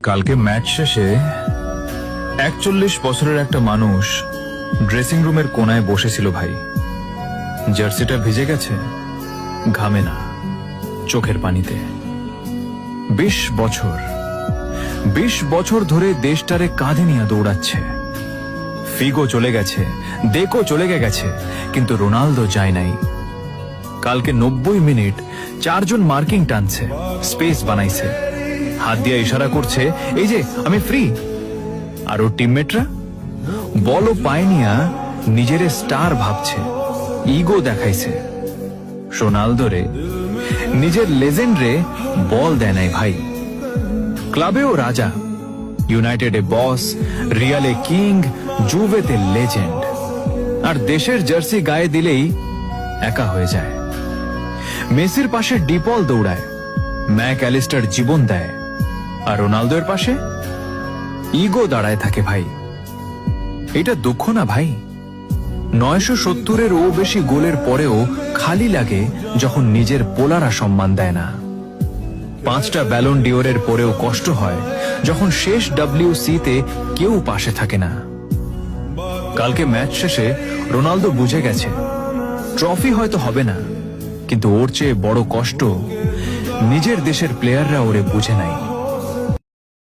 কালকে ম্যাচ শেষে ৪১ বছরের একটা মানুষ ড্রেসিং রুমের কোনায় বসেছিল ভাই। জার্সিটা ভিজে গেছে, ঘামে না, চোখের পানিতে। ২০ বছর ধরে দেশটারে কাঁধে নিয়ে দৌড়াচ্ছে। ফিগো চলে গেছে, দেকো চলে গেছে, কিন্তু রোনালদো যায় নাই। কালকে ৯০ মিনিট ৪ জন মার্কিং টানছে, স্পেস বানাইছে, হাত দিয়ে ইশারা করছে, এই যে আমি ফ্রি। আর ওর টিমমেটরা বলও পায় নিয়া নিজের স্টার ভাবছে, ইগো দেখাইছে। রোনালদো রে, নিজের লেজেন্ড রে বল দেয় নাই ভাই। ক্লাবেও রাজা, ইউনাইটেডে বস, রিয়ালে কিং, জুভেতে লেজেন্ড। আর দেশের জার্সি গায়ে দিলেই একা হয়ে যায়। মেসির পাশে ডিপল দৌড়ায়, ম্যাক অ্যালিস্টার জীবন দেয়, আর রোনালদোর পাশে ইগো দাঁড়ায় থাকে ভাই। এটা দুঃখ না ভাই? ৯৭০-এরও বেশি গোলের পরেও খালি লাগে যখন নিজের পোলারা সম্মান দেয় না। ৫টা ব্যালন ডিওরের পরেও কষ্ট হয় যখন শেষ WC-তে কেউ পাশে থাকে না। কালকে ম্যাচ শেষে রোনালদো বুঝে গেছে, ট্রফি হয়তো হবে না, কিন্তু ওর চেয়ে বড় কষ্ট নিজের দেশের প্লেয়াররা ওরে বুঝে নাই।